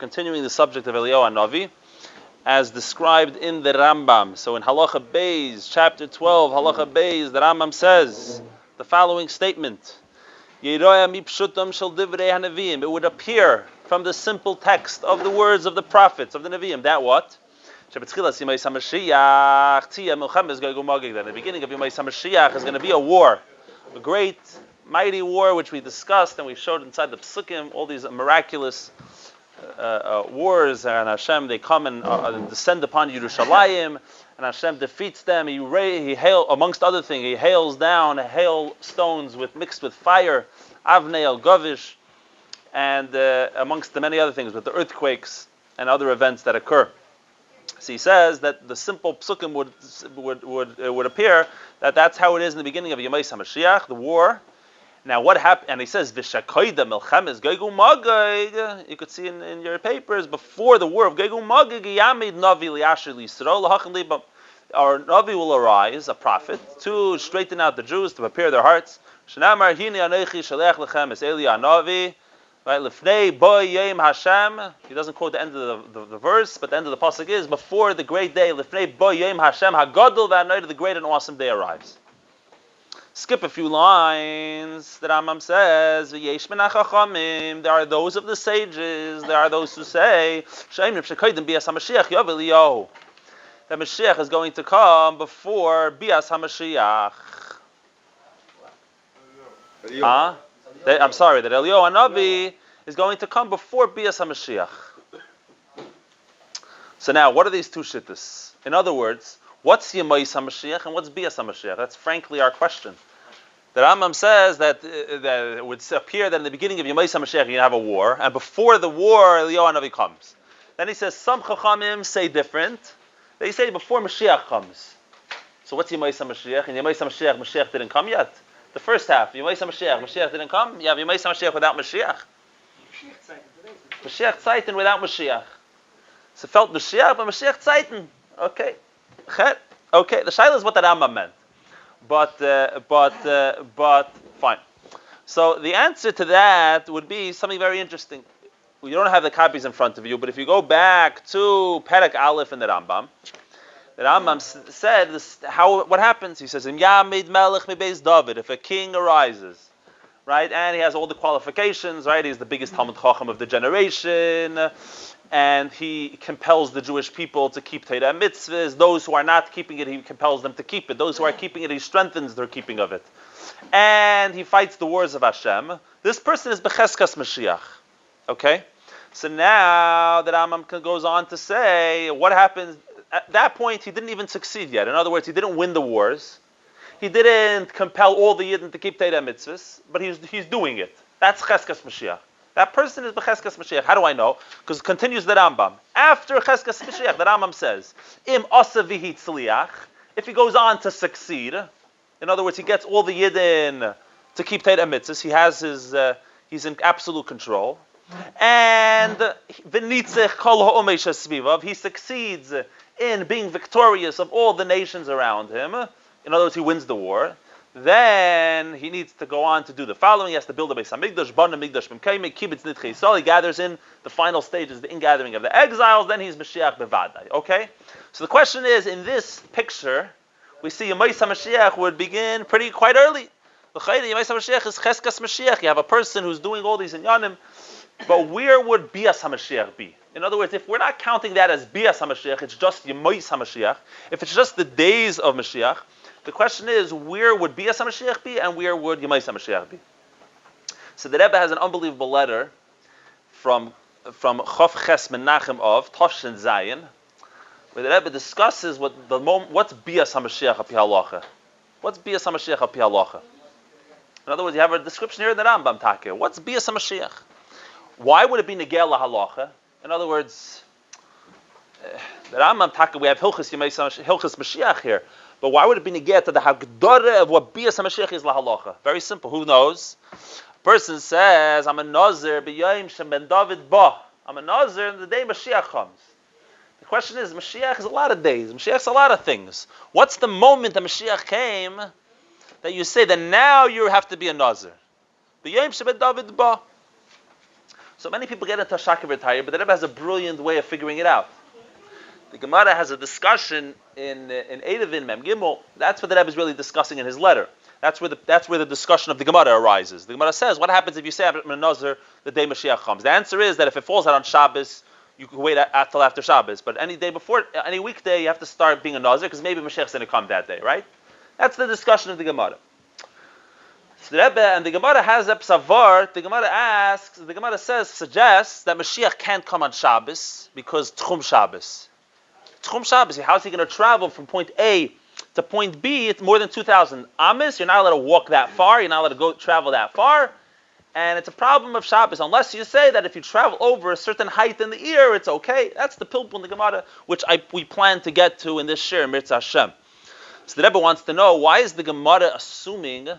continuing the subject of Eliyahu Hanavi, as described in the Rambam. So in Halacha Beis, chapter 12, Halacha Beis, the Rambam says the following statement: It would appear from the simple text of the words of the prophets, of the Nevi'im, that what? That in the beginning of Yemei Mashiach is going to be a war, a great, mighty war, which we discussed and we showed inside the Psukim, all these miraculous wars, and Hashem, they come and descend upon Yerushalayim, and Hashem defeats them. He amongst other things, he hails down hailstones mixed with fire, Avnei al Gavish, and amongst the many other things, with the earthquakes and other events that occur. So he says that the simple psukim would appear that that's how it is in the beginning of Yemei Mashiach, the war. Now what happened? And he says Vishakoida Milchemes Gog uMagog. You could see in your papers, before the war of Gog uMagog, Yamid Navi Liasher Yisrael Lahachin Liba. Our Navi will arise, a prophet, to straighten out the Jews, to prepare their hearts. Shnamar Hini Anechi Shalech Lechem Es Eliyahu Hanavi. Right, Lifnei Bo Yem Hashem. He doesn't quote the end of the verse, but the end of the pasuk is before the great day. Lifnei Bo Yem Hashem Hagadol V'Anoid, the great and awesome day arrives. Skip a few lines. The Rambam says, "V'yesh min hachachamim." There are those of the sages. There are those who say, "She'im nefshekaydim bias haMashiach yav Eliyahu." That Mashiach is going to come before bias haMashiach. I'm sorry, that Eliyahu Hanavi is going to come before Bias HaMashiach. So now, what are these two shittas? In other words, what's Yemais HaMashiach and what's Bias HaMashiach? That's frankly our question. The Rambam says that it would appear that in the beginning of Yemais HaMashiach you have a war, and before the war, Eliyahu Hanavi comes. Then he says, some Chachamim say different. They say before Mashiach comes. So what's Yemais HaMashiach? In Yemais HaMashiach, Mashiach didn't come yet. The first half, Yemei Mashiach, Mashiach didn't come. You have Yemei Mashiach without Mashiach. Mashiach Zeiten without Mashiach. So felt Mashiach, but Mashiach Zeiten. Okay. Okay. The Shaila is what the Rambam meant. But fine. So the answer to that would be something very interesting. You don't have the copies in front of you, but if you go back to Perek Aleph in the Rambam, the Rambam said what happens. He says, "Yamid Melech mi Beis David." If a king arises, right, and he has all the qualifications, right, he's the biggest Talmud Chacham of the generation, and he compels the Jewish people to keep Torah mitzvahs. Those who are not keeping it, he compels them to keep it. Those who are keeping it, he strengthens their keeping of it, and he fights the wars of Hashem. This person is Becheskas Mashiach. Okay, so now the Rambam goes on to say what happens. At that point, he didn't even succeed yet. In other words, he didn't win the wars. He didn't compel all the Yidden to keep Torah mitzvahs, but he's doing it. That's Cheskas Mashiach. That person is Becheskas Mashiach. How do I know? Because it continues the Rambam. After Cheskas Mashiach, the Rambam says, Im asa vihi tzliach, if he goes on to succeed, in other words, he gets all the Yidden to keep Torah mitzvahs, he has he's in absolute control, and v'nitzech kol ha'omei shesvivav, he succeeds in being victorious of all the nations around him. In other words, he wins the war. Then he needs to go on to do the following. He has to build a Beis Hamikdash, Bana Mikdash B'Mkeimei, Kibbutz Nidchei Yisrael. He gathers in the final stages, the ingathering of the exiles. Then he's Mashiach Bevadai. Okay? So the question is, in this picture, we see Yemei HaMashiach would begin quite early. The Yemei HaMashiach is Cheskas Mashiach. You have a person who's doing all these inyanim. But where would Bias HaMashiach be? In other words, if we're not counting that as Bias HaMashiach, it's just Yemais HaMashiach. If it's just the days of Mashiach, the question is, where would Bias HaMashiach be and where would Yemais HaMashiach be? So the Rebbe has an unbelievable letter from Chof Ches Menachem of Toshin Zayin, where the Rebbe discusses what's Bias HaMashiach api halacha. What's Bias HaMashiach api halacha? In other words, you have a description here in the Rambam Takeh. What's Bias HaMashiach? Why would it be Negel HaHalacha? In other words, the Rambam Taka, we have Hilchas Mashiach here, but why would it be neged to the Hagdara of what Bias HaMashiach is lahalacha? Very simple. Who knows? A person says, I'm a Nazir b'yayim shem ben David ba. I'm a Nazir in the day Mashiach comes. The question is, Mashiach is a lot of days. Mashiach is a lot of things. What's the moment that Mashiach came that you say that now you have to be a Nazir? B'yayim shem ben David ba. So many people get into Shaka V'Tayr, but the Rebbe has a brilliant way of figuring it out. The Gemara has a discussion in Eidavin Mem Gimel. That's what the Rebbe is really discussing in his letter. That's where the discussion of the Gemara arises. The Gemara says, what happens if you say I'm a Nazir the day Mashiach comes? The answer is that if it falls out on Shabbos, you can wait until after Shabbos. But any day before, any weekday, you have to start being a Nazir because maybe Mashiach's going to come that day, right? That's the discussion of the Gemara. So the Rebbe and the Gemara has a psavar. The Gemara suggests that Mashiach can't come on Shabbos because Tchum Shabbos. Tchum Shabbos, how is he going to travel from point A to point B? It's more than 2,000 amis. You're not allowed to walk that far. You're not allowed to go travel that far. And it's a problem of Shabbos, unless you say that if you travel over a certain height in the ear, it's okay. That's the pilpul in the Gemara, which we plan to get to in this shir, Mirza Hashem. So the Rebbe wants to know, why is the Gemara assuming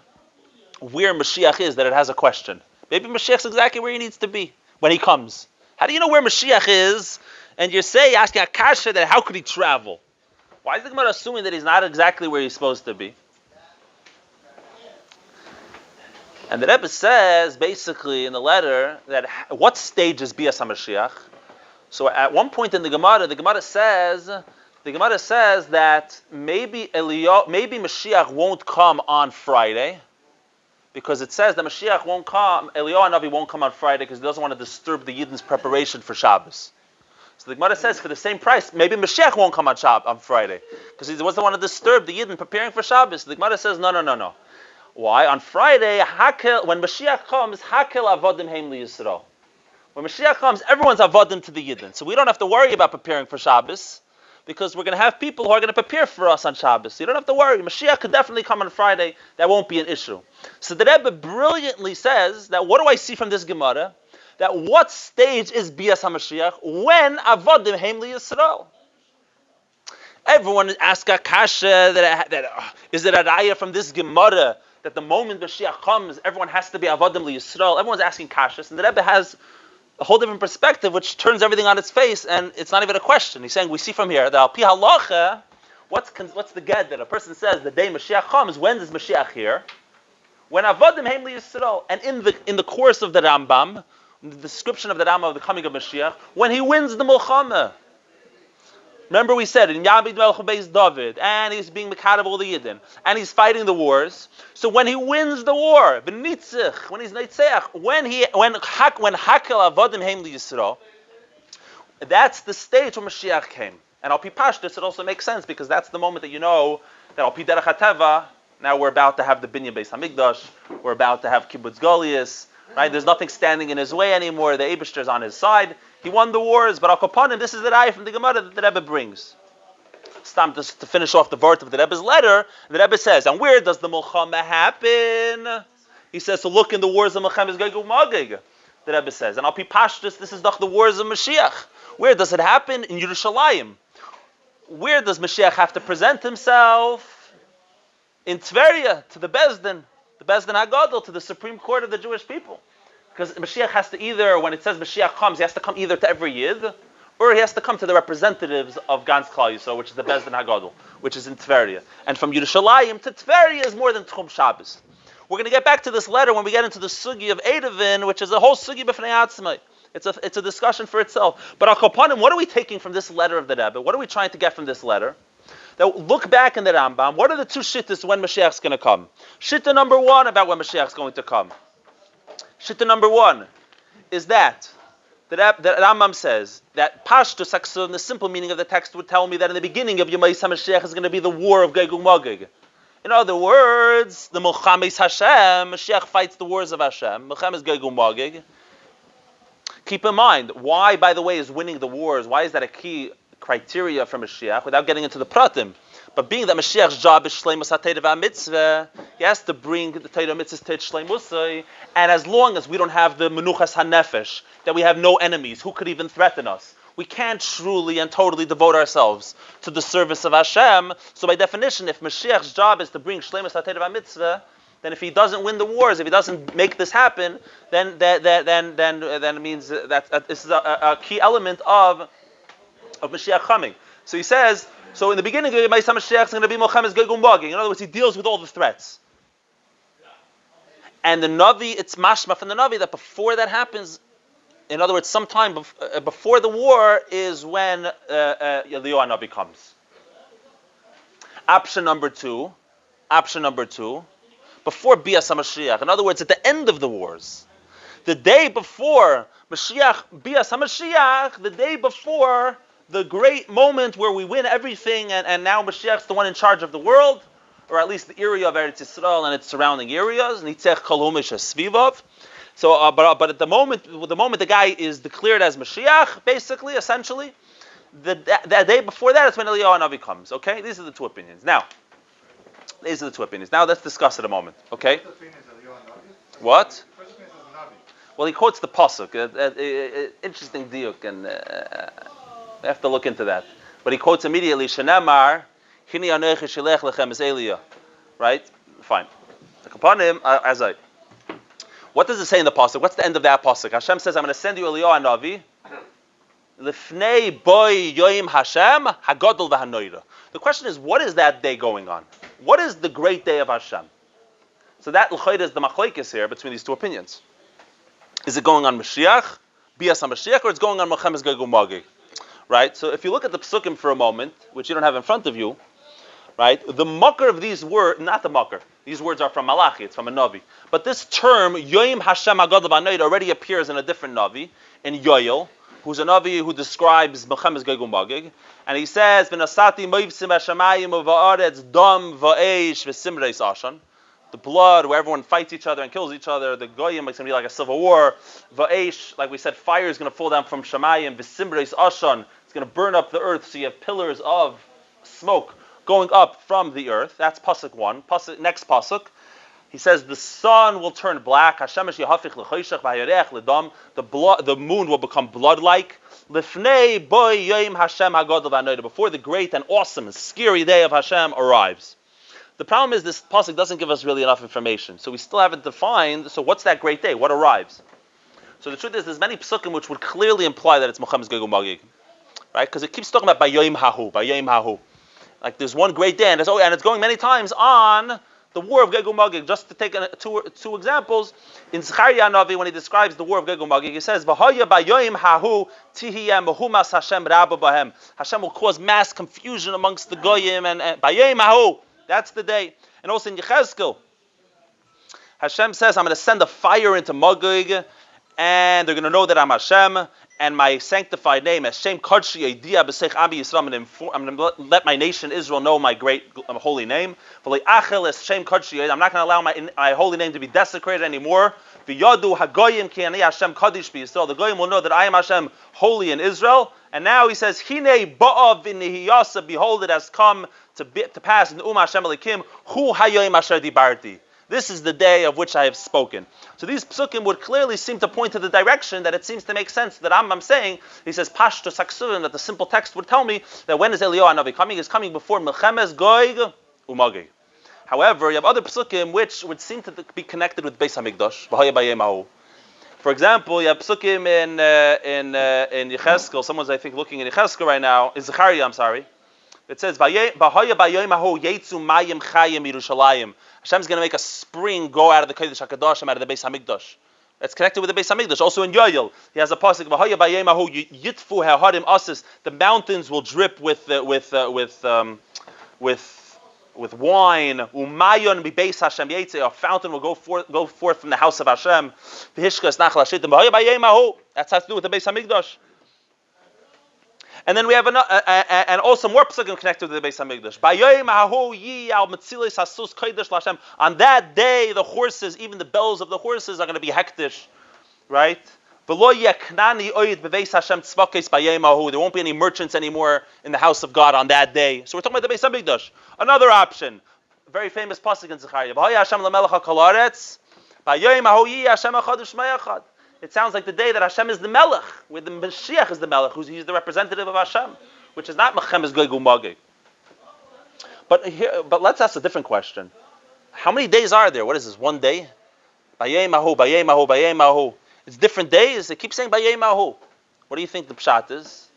where Mashiach is, that it has a question? Maybe Mashiach's exactly where he needs to be when he comes. How do you know where Mashiach is? And you're asking Akasha that how could he travel? Why is the Gemara assuming that he's not exactly where he's supposed to be? And the Rebbe says, basically, in the letter, that what stage is Bias HaMashiach? So at one point in the Gemara says that maybe Mashiach won't come on Friday, because it says that Mashiach won't come, Eliyahu Hanavi won't come on Friday because he doesn't want to disturb the Yidden's preparation for Shabbos. So the Gemara says, for the same price, maybe Mashiach won't come on Friday because he doesn't want to disturb the Yidden preparing for Shabbos. So the Gemara says, no. Why? On Friday, when Mashiach comes, Hakel Avodim Heim Li Yisrael. When Mashiach comes, everyone's Avodim to the Yidden. So we don't have to worry about preparing for Shabbos, because we're going to have people who are going to prepare for us on Shabbos. So you don't have to worry. Mashiach could definitely come on Friday. That won't be an issue. So the Rebbe brilliantly says that, what do I see from this Gemara? That what stage is Bias HaMashiach? When Avodim Heim Li Yisrael. Everyone asks Akasha that is it a raya from this Gemara that the moment Mashiach comes, everyone has to be Avodim Li Yisrael. Everyone's asking Kashas, and the Rebbe has a whole different perspective, which turns everything on its face, and it's not even a question. He's saying, we see from here that Al Pi Halacha, what's the get that a person says the day Mashiach comes? When is Mashiach here? When Avodim Heim Li Yisrael. And in the course of the Rambam, the description of the Rambam of the coming of Mashiach, when he wins the Milchama. Remember we said in Yabid Melech Beis David, and he's being Mekadav all the Yidden, and he's fighting the wars. So when he wins the war, B'nitzich, when he's Neitzeach, when Hakel Avodim Heim Li Yisrael, that's the stage when Mashiach came. And Al Pi Pashtus, it also makes sense, because that's the moment that you know that Al Pi Derech HaTeva, now we're about to have the Binyan Beis HaMikdash, we're about to have Kibbutz Golias, right? There's nothing standing in his way anymore, the Eibishter's on his side. He won the wars, but Al Kapanim, this is the Raya from the Gemara that the Rebbe brings. To finish off the vart of the Rebbe's letter, the Rebbe says, and where does the Milchama happen? He says, so look in the wars of Milchama Gog and Magog, the Rebbe says. And Al Pi Pashtus, this is the wars of Mashiach. Where does it happen? In Yerushalayim. Where does Mashiach have to present himself? In Tveria, to the Bezdin HaGadol, to the Supreme Court of the Jewish people. Because Mashiach has to either, when it says Mashiach comes, he has to come either to every Yid, or he has to come to the representatives of Gans Klal Yisrael, which is the Bezdin HaGadol, which is in Tveria. And from Yerushalayim to Tveria is more than Tchum Shabbos. We're going to get back to this letter when we get into the sugi of Eidavin, which is a whole sugi b'fnei atzmai. It's a discussion for itself. But Al Kapanim, what are we taking from this letter of the Rebbe? What are we trying to get from this letter? Now, look back in the Rambam. What are the two shittas when Mashiach's going to come? Shitta number one about when Mashiach's going to come. Shitta number one is that Rambam says that Pashtus Haksuvim, the simple meaning of the text, would tell me that in the beginning of Yomai HaMashiach is going to be the war of Gog and Magog. In other words, the Milchames Hashem, Mashiach fights the wars of Hashem. Milchames Gog and Magog. Keep in mind, why, by the way, is winning the wars? Why is that a key criteria for Mashiach? Without getting into the pratim. But being that Mashiach's job is Shleimus HaTeira VaMitzvah, he has to bring the Teira Mitzvahs to Shleimusai. And as long as we don't have the Menuchas HaNefesh, that we have no enemies, who could even threaten us? We can't truly and totally devote ourselves to the service of Hashem. So by definition, if Mashiach's job is to bring Shleimus HaTeira VaMitzvah, then if he doesn't win the wars, if he doesn't make this happen, then it means that this is a key element of Mashiach coming. So he says, so in the beginning of Yemei Mashiach is going to be Milchames Gog and Magog. In other words, he deals with all the threats. And the Navi, it's mashma from the Navi that before that happens, In other words, sometime before the war is when Eliyahu Hanavi comes. Option number two, before Bias HaMashiach. In other words, at the end of the wars. The day before Mashiach, Bias HaMashiach, the day before the great moment where we win everything and now Mashiach's the one in charge of the world, or at least the area of Eretz Yisrael and its surrounding areas. Nitzech Kol Humish Svivav. So, but at the moment the guy is declared as Mashiach, basically, essentially, the day before that is when Eliyahu Hanavi comes. Okay, these are the two opinions. Now, let's discuss it a moment. Okay. What? Well, he quotes the pasuk. Interesting diuk, and we have to look into that. But he quotes immediately, "Shenamar, hini anochi shilech lechem es Eliyahu." Right? Fine. Upon him, what does it say in the pasuk? What's the end of that pasuk? Hashem says, "I'm going to send you Eliyahu Hanavi." Lifnei boy yoim Hashem hagadol v'hanoira. The question is, what is that day going on? What is the great day of Hashem? So that l'chayda is the machlekes here between these two opinions. Is it going on Mashiach, Bias HaMashiach, or it's going on Milchemes Gog uMagog? Right? So if you look at the psukim for a moment, which you don't have in front of you, right? The makar of these words, not the makar. These words are from Malachi, it's from a Navi. But this term, Yoim Hashem Hagadol V'Hanoida, already appears in a different Navi, in Yoel, who's a Navi who describes Milchemes Gog uMagog. And he says, V'nasati moivsim v'shamayim v'aretz dam v'eish v'simreis ashan. The blood, where everyone fights each other and kills each other, the goyim is going to be like a civil war. Va'esh, like we said, fire is going to fall down from Shamayim. V'simreis ashan, it's going to burn up the earth. So you have pillars of smoke going up from the earth. That's pasuk 1. Next pasuk, he says the sun will turn black. Hashemesh yahafich l'choshech v'hayarech l'dam. The moon will become blood-like. Lifnei boy yom Hashem hagadol v'hanoida. Before the great and awesome and scary day of Hashem arrives. The problem is this pasuk doesn't give us really enough information. So we still haven't defined, so what's that great day? What arrives? So the truth is there's many psukim which would clearly imply that it's Milchemes Gog uMagog. Right? Because it keeps talking about Bayom Hahu. Like there's one great day, and it's going many times on the war of Gog uMagog. Just to take two examples, in Zechariah Hanavi, when he describes the war of Gog uMagog, he says, V'haya Bayom Hahu tihiyeh mehumas Hashem rabba bahem. Hashem will cause mass confusion amongst the goyim, and Bayom Hahu. That's the day. And also in Yechezkel, Hashem says, I'm going to send a fire into Magog, and they're going to know that I'm Hashem, and my sanctified name, Hashem Kodshi Eidia B'Seich Ami Yisrael, I'm going to let my nation Israel know my great holy name. I'm not going to allow my holy name to be desecrated anymore. V'yadu hagoyim ki ani Hashem Kaddish b'Yisrael. The goyim will know that I am Hashem, holy in Israel. And now he says, Hine ba'av v'nihiyasa, behold, it has come to pass in Hashem Elikim, Hu hayoyim asher dibarti. This is the day of which I have spoken. So these psukim would clearly seem to point to the direction that it seems to make sense that I'm saying. He says, Pashto Saksuvim, that the simple text would tell me that when is Eliyahu Hanavi coming? He's coming before Milchemes Gog uMagog. However, you have other psukim which would seem to be connected with Beis HaMikdash. V'haya bayem hahu. For example, you have psukim in Yechezkel. Someone's, I think, looking in Yechezkel right now. In Zechariah, I'm sorry. It says, V'haya bayem hahu yetzu mayim chayim Yerushalayim. Hashem's going to make a spring go out of the Kodesh HaKadoshim, out of the Beis HaMikdash. That's connected with the Beis HaMikdash. Also in Yoel, he has a pasuk, V'haya bayem hahu yitfu ha'harim asis. The mountains will drip with wine. Umayon bebeis Hashem yetze. A fountain will go forth from the house of Hashem. V'hishkas nachal hashitim. V'haya bayem hahu. That has to do with the Beis HaMikdash. And then we have and also more psukim connected to the Beis Hamikdash. On that day, the horses, even the bells of the horses, are going to be hektish, right? There won't be any merchants anymore in the house of God on that day. So we're talking about the Beis Hamikdash. Another option, very famous pasuk in Zechariah. It sounds like the day that Hashem is the Melech, where the Moshiach is the Melech, he's the representative of Hashem, which is not Milchemes Gog uMagog. But let's ask a different question. How many days are there? What is this, one day? Bayem hahu. It's different days. They keep saying Bayem hahu. What do you think the pshat is?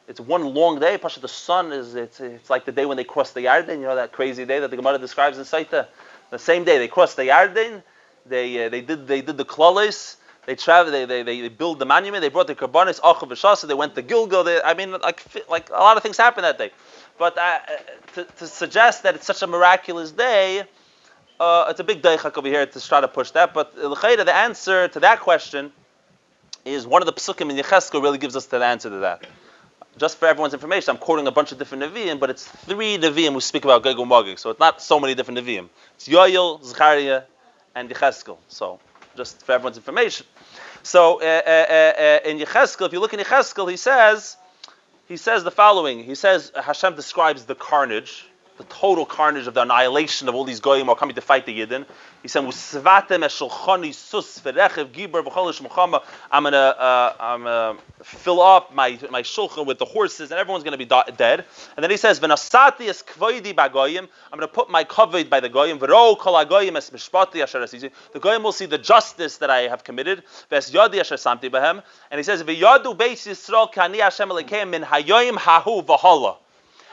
It's one long day. Pasha, the sun it's like the day when they crossed the Yarden, you know, that crazy day that the Gemara describes in Saita. The same day they crossed the Yarden, they did the klalis. They travel. They build the monument. They brought the karbanis achav v'shasa. They went to Gilgal. Like a lot of things happened that day. But to suggest that it's such a miraculous day, it's a big deichak over here to try to push that. But the answer to that question is one of the psukim in Yecheskel really gives us the answer to that. Just for everyone's information, I'm quoting a bunch of different Nevi'im, but it's 3 Nevi'im who speak about Gog and Magog, so it's not so many different Nevi'im. It's Yoel, Zechariah, and Yecheskel. So, just for everyone's information. So, in Yecheskel, if you look in Yecheskel, he says the following. He says, Hashem describes the carnage, the total carnage of the annihilation of all these goyim who are coming to fight the Yidden. He said, I'm gonna fill up my shulchan with the horses, and everyone's gonna be dead. And then he says, I'm gonna put my kavod by the goyim. The goyim will see the justice that I have committed. And he says,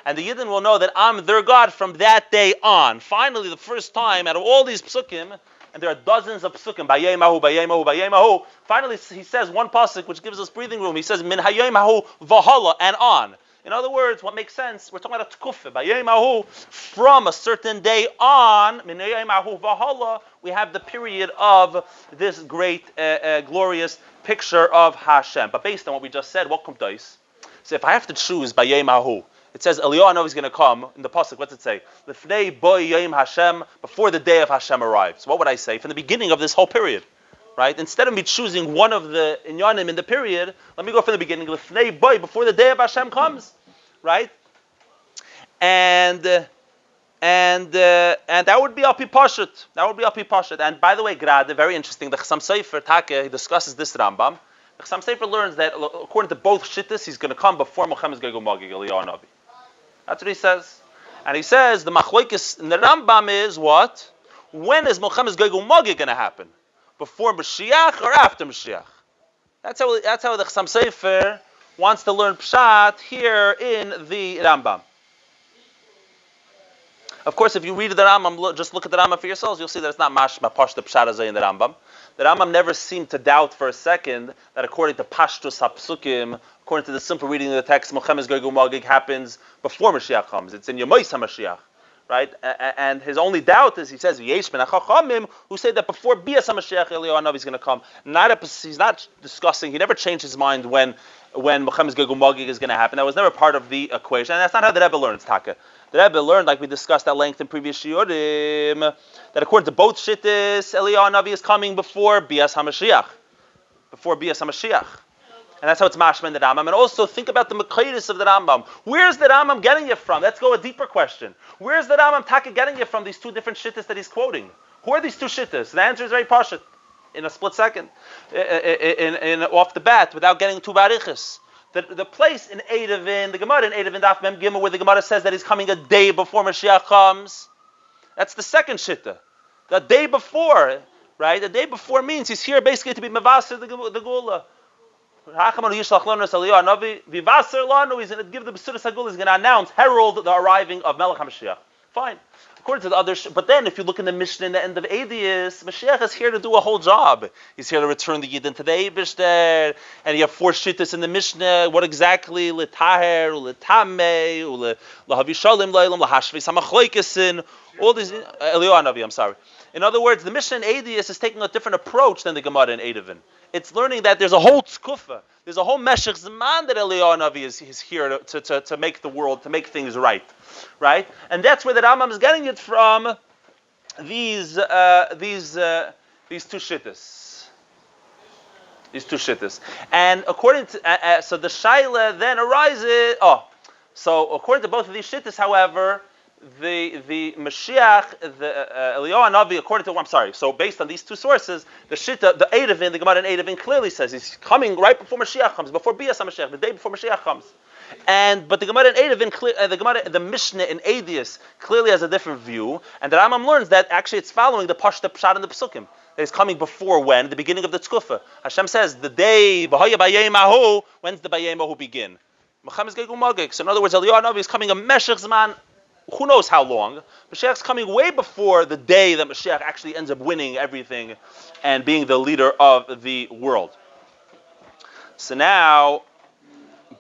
and the Yidden will know that I'm their God from that day on. Finally, the first time out of all these psukim, and there are dozens of psukim, Bayemahu, Bayemahu, Bayemahu. Finally, he says one pasuk which gives us breathing room. He says, Min Hayemahu Vahala, and on. In other words, what makes sense, we're talking about a tkufa, Bayemahu, from a certain day on, Min Hayemahu Vahala, we have the period of this great, glorious picture of Hashem. But based on what we just said, what comes dice? So if I have to choose Bayemahu, it says Eliyahu Hanavi is going to come in the pasuk. What's it say? Lefnei boi yom Hashem, before the day of Hashem arrives. So what would I say from the beginning of this whole period, right? Instead of me choosing one of the inyanim in the period, let me go from the beginning. Lefnei boi, before the day of Hashem comes, right? And that would be Api Pashut. That would be Api Pashut. And by the way, Grade, very interesting. The Chassam Sofer Take, he discusses this Rambam. The Chassam Sofer learns that according to both shittas, he's going to come before Mohammed Gog Magog, Eliyahu Hanavi. That's what he says. And he says the machlokes in the Rambam is what? When is Mohammed Gog Magog going to happen? Before Moshiach or after Moshiach? That's how the Chassam Sofer wants to learn Pshat here in the Rambam. Of course, if you read the Rambam, just look at the Rambam for yourselves, you'll see that it's not mashma pashta Pshat azay in the Rambam. The Rambam never seemed to doubt for a second that according to Pashtus HaPsukim, according to the simple reading of the text, Mohammed Gog Magog happens before Mashiach comes. It's in Yemois HaMashiach, right? And his only doubt is, he says, Yesh min HaChachamim, who say that before Bias HaMashiach, Eliyahu Hanavi is going to come. He's not discussing, he never changed his mind when Mohammed Gog Magog is going to happen. That was never part of the equation. And that's not how the Rebbe learns, Taka. The Rebbe learned, like we discussed at length in previous shiurim, that according to both shittis, Eliyahu Hanavi is coming before Bias HaMashiach. Before Bias HaMashiach. And that's how it's mashma in the Rambam. And also think about the Mekayis of the Rambam. Where's the Rambam getting it from? Let's go a deeper question. Where's the Rambam Taka getting it from, these 2 different shittis that he's quoting? Who are these 2 shittis? The answer is very pashut. In a split second. In off the bat, without getting too barichas. The place in Eidavin, the Gemara in Eidavin Daf Mem Gimel, where the Gemara says that he's coming a day before Mashiach comes, that's the second shitta. The day before, right? The day before means he's here basically to be mevaser the Gula. He's going to give the Besudas HaGula, he's going to announce, herald the arriving of Melech HaMashiach. Fine. According to the others, but then if you look in the Mishnah in the end of Eidius, Mashiach is here to do a whole job. He's here to return the Yidden to the Eibishter, and you have 4 shittas in the Mishnah. What exactly? L'taher, l'tamei, l'havishalim la'ilam, l'hashvi samachloikesin, all these, Eliyahu Hanavi, I'm sorry. In other words, the Mishnah in Eidius is taking a different approach than the Gemara in Eidavin. It's learning that there's a whole tzkufa, there's a whole meshech zman that Eliyahu Hanavi is here to make the world, to make things right? And that's where the Rambam is getting it from, these 2 shittas. These 2 shittas. And according to, so the shaila then arises, so according to both of these shittas, however, the Mashiach, the Eliyahu Hanavi, according to, so based on these 2 sources, the Shitta, the Eidavin, the Gemara in Eidavin clearly says he's coming right before Mashiach comes, before Bias HaMashiach, the day before Mashiach comes. But the Gemara in Eidavin, the Mishnah in Eidius clearly has a different view, and the Rambam learns that actually it's following the Pashta Pshat in the Pesukim. That he's coming before when? The beginning of the Tzkufa. Hashem says, the day, when's the Bayemahu begin? Mohammed Gog Magog. So in other words, Eliyahu Hanavi is coming a Meshech Zman who knows how long. Mashiach's coming way before the day that Mashiach actually ends up winning everything and being the leader of the world. So now,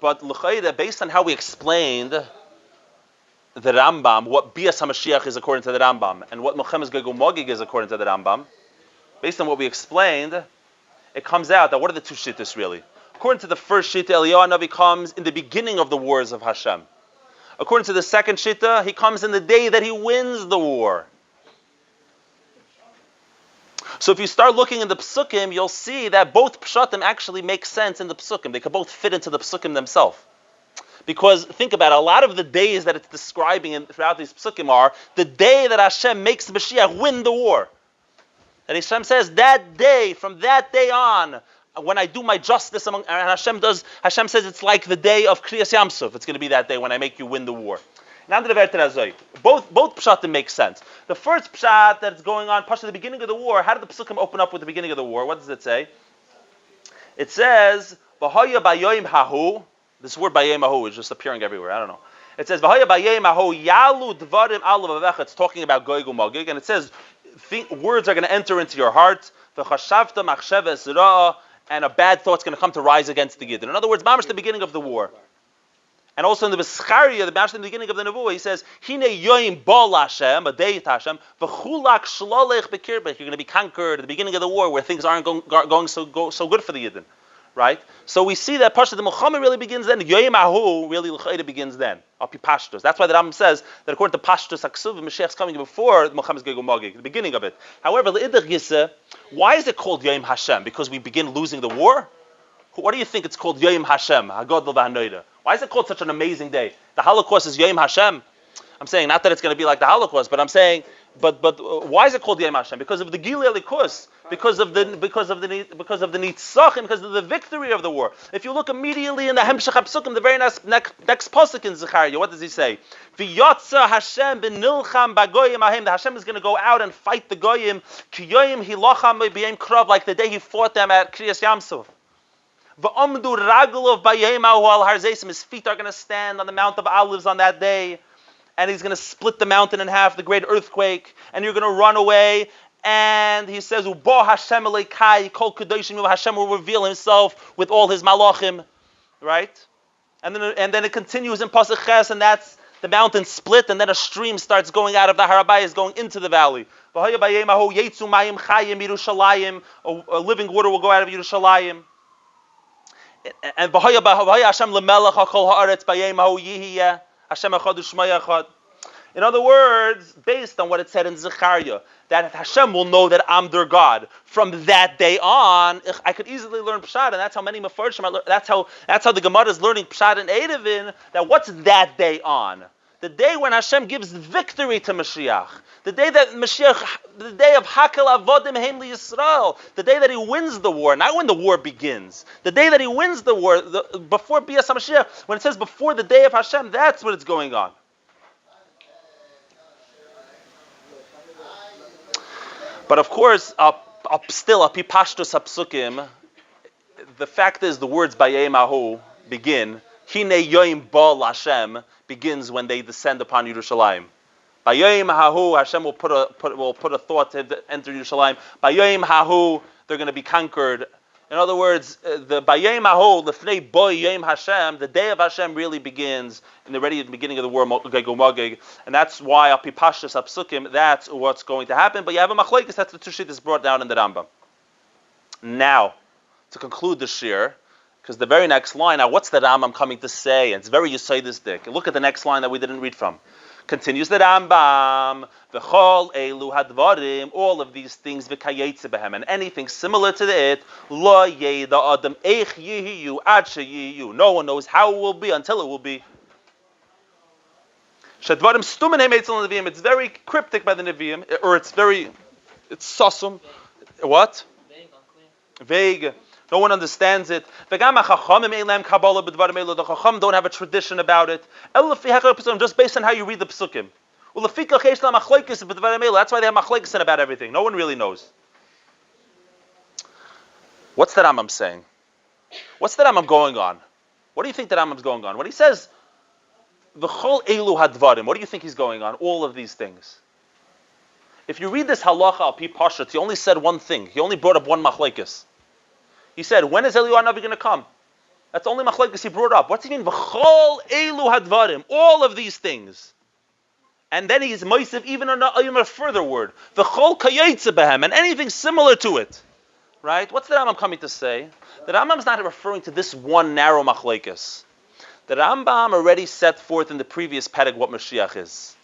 but l'chayda, based on how we explained the Rambam, what Bias HaMashiach is according to the Rambam, and what Milchemes Gog Magog is according to the Rambam, based on what we explained, it comes out that what are the two shittas really? According to the first shitta, Eliyahu Hanavi comes in the beginning of the wars of Hashem. According to the second shitta, he comes in the day that he wins the war. So if you start looking in the psukim, you'll see that both pshatim actually make sense in the psukim. They could both fit into the psukim themselves. Because think about it, a lot of the days that it's describing throughout these psukim are the day that Hashem makes Mashiach win the war. And Hashem says that day, from that day on, when I do my justice among, and Hashem says it's like the day of Kriyas Yamsuf. It's going to be that day when I make you win the war. Now the both pshatim make sense. The first pshat that's going on, Pasha, the beginning of the war. How did the psukim open up with the beginning of the war? What does it say? It says V'hoya bayoim hahu. This word bayim hahu is just appearing everywhere. I don't know. It says V'hoya bayim hahu yalu dvarim alav. It's talking about Gog Magog, and it says words are going to enter into your heart. V'chashavta machsheves ra'ah. And a bad thought's going to come to rise against the Yidden. In other words, mamash the beginning of the war. And also in the Bescharia, the mamash in the beginning of the Nevuah, he says, Hine yoim bol Hashem, a day to Hashem, v'chulak shlolech bekirbech. You're going to be conquered at the beginning of the war where things aren't going so good for the Yidden. Right? So we see that Pasha, the Muhammad really begins then. Yoim Ahu really l'chayda begins then. Api Pashtus. That's why the Rambam says that according to Pashtus Aksuv, Mashiach's coming before Milchemes Gog Magog, the beginning of it. However, l'idach Yiseh, why is it called Yoim Hashem? Because we begin losing the war? What do you think it's called Yoim Hashem? Hagodl v'hanoida. Why is it called such an amazing day? The Holocaust is Yoim Hashem. I'm saying not that it's going to be like the Holocaust, but I'm saying, but why is it called Yoim Hashem? Because of the Gilui Elikus. Because of the nitzachim, because of the victory of the war. If you look immediately in the Hemshech HaPsukim, the very next pasuk in Zechariah, what does he say? V'yotza Hashem b'nilcham b'goyim ahim. The Hashem is going to go out and fight the goyim. Kiyoyim hilacham b'yem krav, like the day he fought them at Kriyas Yamsuf. V'omdu ragulov b'yem ahu al har zeisim. His feet are going to stand on the Mount of Olives on that day, and he's going to split the mountain in half, the great earthquake, and you're going to run away. And he says, "Ubo Hashem Elokai Kol Kedoshim." Hashem will reveal Himself with all His malachim, right? And then it continues in Pasuk Ches, and that's the mountain split, and then a stream starts going out of the Harabayas, going into the valley. A living water will go out of Yerushalayim. And Hashem lemelech hakol haaretz bayim hahu yihiyeh Hashem echad u'shmaya echad. In other words, based on what it said in Zechariah, that Hashem will know that I'm their God. From that day on, I could easily learn Pshat, and that's how many Mefarshim, that's how the Gemara is learning Pshat and Eruvin, that what's that day on? The day when Hashem gives victory to Mashiach. The day that Mashiach, the day of Hakel Avodim Heim Yisrael. The day that he wins the war, not when the war begins. The day that he wins the war, before Bias HaMashiach, when it says before the day of Hashem, that's what it's going on. But of course, still, api pashtus hapsukim, the fact is the words bayei mahu begin, hine yoim bal Hashem begins when they descend upon Yerushalayim. Bayei mahu, Hashem will put a thought to enter Yerushalayim. Bayei mahu, they're going to be conquered. In other words, the bayei mahu, lefnei boy yom Hashem, the day of Hashem really begins in the beginning of the war, Gog Magog, and that's why api pashtus hapsukim, that's what's going to happen. But you have a machlekes, that's the two shit is brought down in the Rambam. Now, to conclude the shir, because the very next line, now what's the Rambam coming to say? And it's very Yisodistic. Look at the next line that we didn't read from. Continues the Rambam, v'chol elu hadvarim, all of these things, v'kayetze behem, and anything similar to it, lo yeda adam eich yihiyu ad sheyiyu. No one knows how it will be until it will be. Shadvarim stumen hem eitzel neviim. It's very cryptic by the neviim, or it's sussum. What? Vague. No one understands it. The Chacham don't have a tradition about it. Just based on how you read the Psukim. That's why they have machlekes about everything. No one really knows. What's the Rambam saying? What's the Rambam going on? What do you think the Rambam's going on? When he says, V'chol elu hadvarim. What do you think he's going on? All of these things. If you read this halacha al pi pashat, he only said one thing. He only brought up one machlekes. He said, when is Eliyahu Hanavi going to come? That's the only machlekes he brought up. What's he mean? V'chol elu hadvarim. All of these things. And then he's moisiv even a further word. V'chol kayetze behem. And anything similar to it. Right? What's the Rambam coming to say? The Rambam is not referring to this one narrow machlekes. The Rambam already set forth in the previous perek what Moshiach is.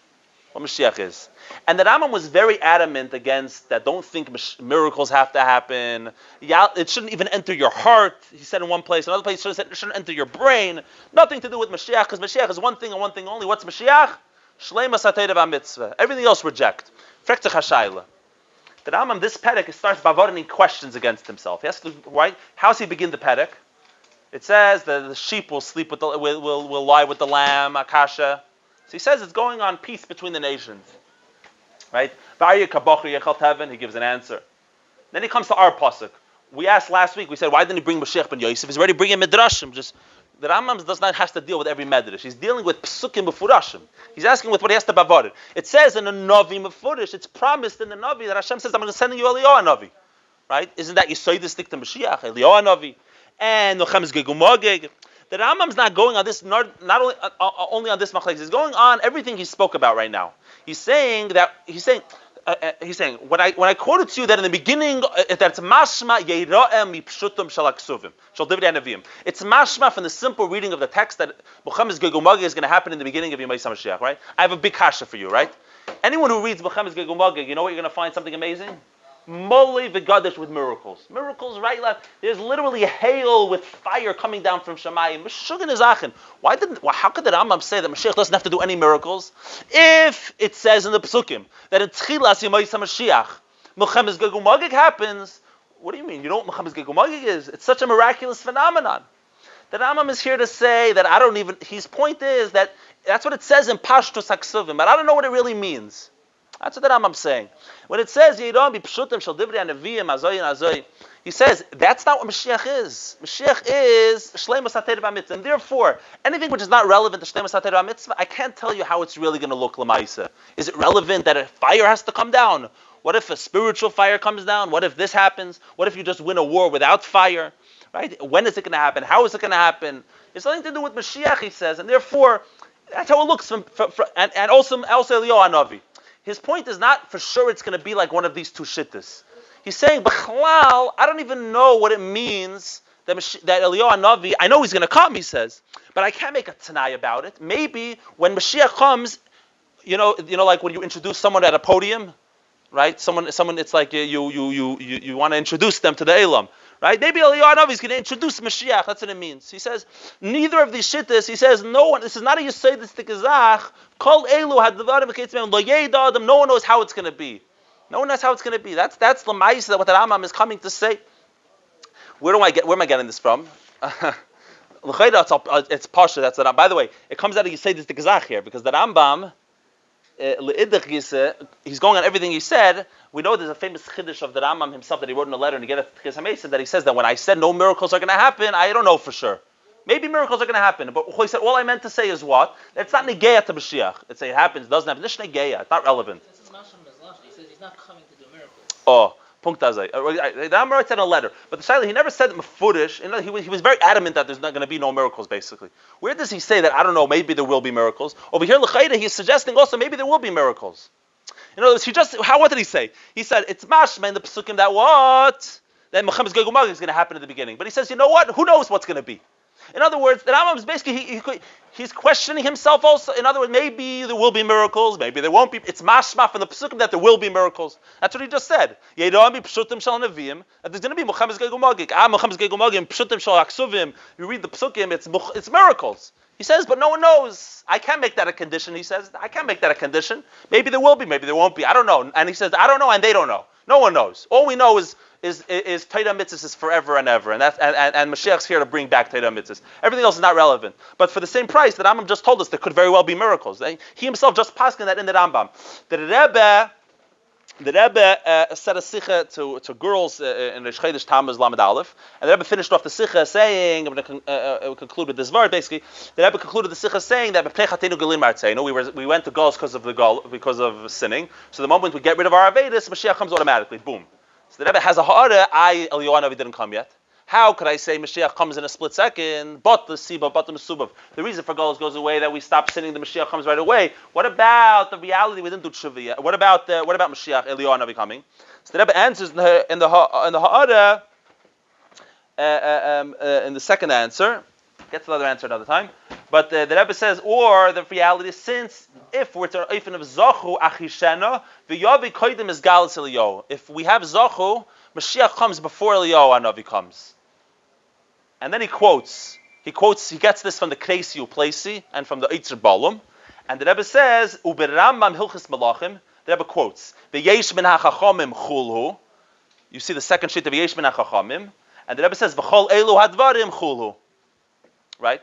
What Moshiach is. And the Rambam was very adamant against that. Don't think miracles have to happen. It shouldn't even enter your heart. He said in one place. Another place it shouldn't enter your brain. Nothing to do with Moshiach, because Moshiach is one thing and one thing only. What's Moshiach? Shleima satei mitzvah. Everything else reject. Frekt chashayla. The Rambam, this perek, starts by avoiding questions against himself. He has to, right? How does he begin the perek? It says that the sheep will sleep with will lie with the lamb, akasha. So he says it's going on peace between the nations. Right? He gives an answer. Then he comes to our pasuk. We asked last week, we said, why didn't he bring Moshiach ben Yosef? He's already bringing midrashim. The Rambam does not have to deal with every medrash. He's dealing with psukim b'furashim. He's asking with what he has to bavod. It says in the Navi Mefurish, it's promised in the Navi that Hashem says, I'm going to send you Eliyahu Hanavi. Right? Isn't that Yisrael stick to Moshiach, Eliyahu Hanavi? And Nochem is Gegumogeg. The Rambam's not going on this, not only on this machlekes. He's going on everything he spoke about right now. He's saying when I quoted to you that in the beginning that it's mashma yeira'em mipshutum shalaksuvim shal divrei hanavim. It's mashma from the simple reading of the text that Mochammed's Gegumagig is going to happen in the beginning of Yemei Mashiach. Right? I have a big kasha for you. Right? Anyone who reads Mochammed's Gegumagig, you know what you're going to find something amazing. Molei v'gadesh with miracles. Miracles right left. There's literally a hail with fire coming down from Shamayim. Meshuggah nizachin. How could the Rambam say that Mashiach doesn't have to do any miracles? If it says in the Pesukim that in Tchilas Yemais HaMashiach, Mochammed's Gegumagig happens, what do you mean? You know what Mochammed's Gegumagig is? It's such a miraculous phenomenon. The Rambam is here to say that his point is that that's what it says in Pashtus HaKsuvim, but I don't know what it really means. That's what the Rambam's saying. When it says Yidon bi pshutim shel divrei hanavim azoy and azoy, he says that's not what Mashiach is. Mashiach is shleimus hatei b'mitzvah, and therefore anything which is not relevant to shleimus hatei b'mitzvah, I can't tell you how it's really going to look l'maisa. Is it relevant that a fire has to come down? What if a spiritual fire comes down? What if this happens? What if you just win a war without fire? Right? When is it going to happen? How is it going to happen? It's nothing to do with Mashiach, he says, and therefore that's how it looks. And also Eliyahu Hanavi. His point is not for sure it's going to be like one of these two shittas. He's saying, B'chlal, I don't even know what it means that Eliyahu Hanavi, I know he's going to come, he says, but I can't make a tanai about it. Maybe when Mashiach comes, you know, like when you introduce someone at a podium, right? Someone, it's like you want to introduce them to the Elam. Right? Maybe Eliyahu Hanavi is going to introduce Mashiach. That's what it means. He says, neither of these shittas, he says, no one, this is not a Yisayidistic Izach. Kol Elu had the no one knows how it's going to be. No one knows how it's going to be. That's the Lamaisa, what the Rambam is coming to say. Where am I getting this from? It's Pasha, that's the Rambam. By the way, it comes out of Yisayidistic Izach here, because the Rambam, he's going on everything he said. We know there's a famous chiddush of the Rambam himself that he wrote in a letter and he get a Mason that he says that when I said no miracles are going to happen, I don't know for sure. Maybe miracles are going to happen, but he said all I meant to say is what? It's not negeya to Mashiach. It's it happens, doesn't happen. It's negeya. It's not relevant. He says he's not coming to do miracles. Oh. The Rambam said in a letter, but the Shaila, he never said mafurish. He was very adamant that there's not going to be no miracles. Basically, where does he say that? I don't know. Maybe there will be miracles. Over here, l'chayda, he's suggesting also maybe there will be miracles. In other words, what did he say? He said it's mashma in the pesukim that Mochammed's Gegumagig is going to happen at the beginning. But he says, you know what? Who knows what's going to be? In other words, the Rambam is basically he's questioning himself also. In other words, maybe there will be miracles, maybe there won't be. It's mashma from the pesukim that there will be miracles. That's what he just said. That there's going to be Mochammed's Gegumagig. Mochammed's Gegumagig, pshutim shel aksuvim. You read the pesukim, it's miracles. He says, but no one knows. I can't make that a condition. He says, I can't make that a condition. Maybe there will be, maybe there won't be. I don't know. And he says, I don't know, and they don't know. No one knows. All we know is Torah mitzvahs is forever and ever, and Mashiach's here to bring back Torah mitzvahs. Everything else is not relevant. But for the same price that Rambam just told us, there could very well be miracles. He himself just paskin that in the Rambam. The Rebbe the Rebbe said a sicha to girls in the Shchedesh Tammuz Lamed Aleph, and the Rebbe finished off the sicha saying, I'm going to conclude with this word basically. The Rebbe concluded the sicha saying that we went to Gols because of sinning. So the moment we get rid of our Avedis, Mashiach comes automatically. Boom. So the Rebbe has a ha'ara. Eliyahu Hanavi didn't come yet. How could I say Mashiach comes in a split second? But the Siba, but the Mesubav. The reason for Golos goes away, that we stop sinning, the Mashiach comes right away. What about the reality we didn't do Tshuva yet? What about Mashiach, Eliyahu Hanavi coming? So the Rebbe answers in the Ha'ara, in the second answer. Get to the other answer another time. But the Rebbe says, or the reality is, since if we're to Eifen of Zachu Achishena, v'yavi koidim is Galas Eliyahu. If we have Zachu, Mashiach comes before Eliyahu Hanavi comes. And then he gets this from the Kreisi Uplesi and from the Eitzer Balam. And the Rebbe says, Uberambam Hilchis Malachim, the Rebbe quotes, V'yesh min hachachamim chulhu. You see the second sheet of V'yesh min hachachamim. And the Rebbe says, V'chol elu hadvarim chulhu. Right?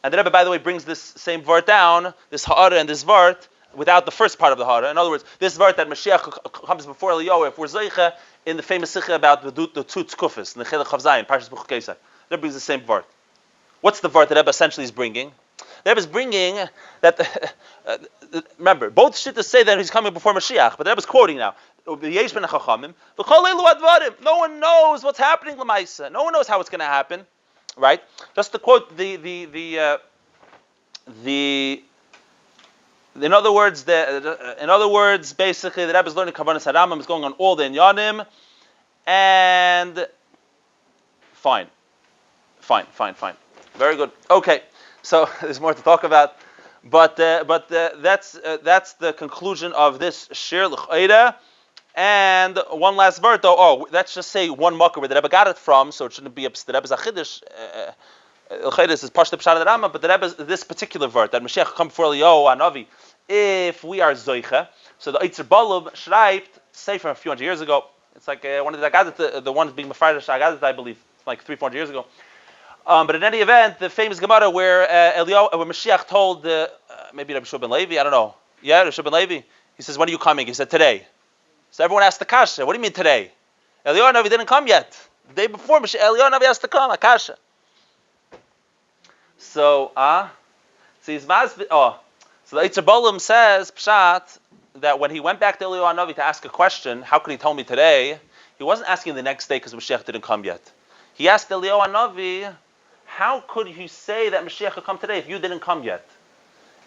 And the Rebbe, by the way, brings this same vart down, this ha'ara and this vart, without the first part of the ha'ara. In other words, this vart that Mashiach comes before Eliyahu, if we're zeicha, in the famous sikha about the two tkufis, in the Chilek Chav Zayin, Parshas Buch Kesach. The Rebbe brings the same vart. What's the vart that Rebbe essentially is bringing? The Rebbe is bringing that, remember, both shittas say that he's coming before Mashiach, but the Rebbe is quoting now. No one knows what's happening, Lamaisa. No one knows how it's going to happen. Right? Just to quote in other words, basically, the Rebbe is learning Kavanas Haramam, is going on all the Inyanim, and fine. Very good. Okay, so there's more to talk about, but that's the conclusion of this Shir L'Chayda. And one last word, though. Oh, let's just say one makar where the Rebbe got it from, so it shouldn't be the Rebbe's Achidish. L'Chayda is Pashta Pshat Rama, but the Rebbe's this particular word that Mashiach come before Eliyahu Hanavi. If we are zoicha, so the Eitzer Balam schreibt, say from a few hundred years ago. It's like one of the Agadat, the ones being Mefarish Agadat, I believe, like 300-400 years ago. But in any event, the famous Gemara where where Mashiach told maybe Rabbi Ben Levi, I don't know. Yeah, Rabbi Ben Levi. He says, "When are you coming?" He said, "Today." So everyone asked the kasha, "What do you mean today?" Eliyahu Hanavi didn't come yet. The day before, Eliyahu Hanavi has to come. Akasha. So so the Eitzer Balam says Pshat that when he went back to Eliyahu Hanavi to ask a question, how could he tell me today? He wasn't asking the next day because Mashiach didn't come yet. He asked Eliyahu Hanavi, how could you say that Mashiach could come today if you didn't come yet?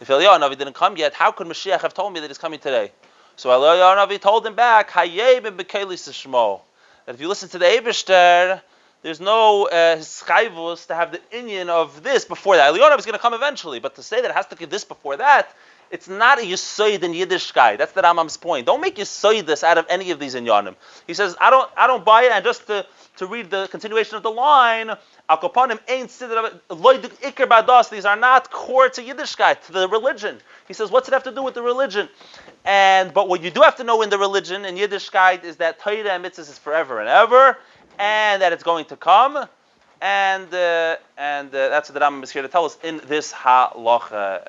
If Eliyahu Hanavi didn't come yet, how could Mashiach have told me that he's coming today? So Eliyahu Hanavi told him back, Hayei ben Bekeli Sishmo, that if you listen to the Eibishter, there's no chayvus to have the inyan of this before that. Eliyahu Hanavi is going to come eventually, but to say that it has to be this before that, it's not a yisoid in Yiddishkeit. That's the Rambam's point. Don't make yisoid this out of any of these inyanim. He says, I don't buy it, and just to read the continuation of the line, Akopanim ain't siddur loy ikar badas. These are not core to Yiddishkeit, to the religion. He says, what's it have to do with the religion? But what you do have to know in the religion, in Yiddishkeit, is that Torah and mitzvahs is forever and ever, and that it's going to come, and that's what the Rambam is here to tell us in this halacha.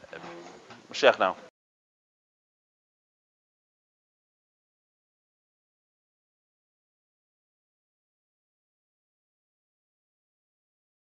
Moshiach now.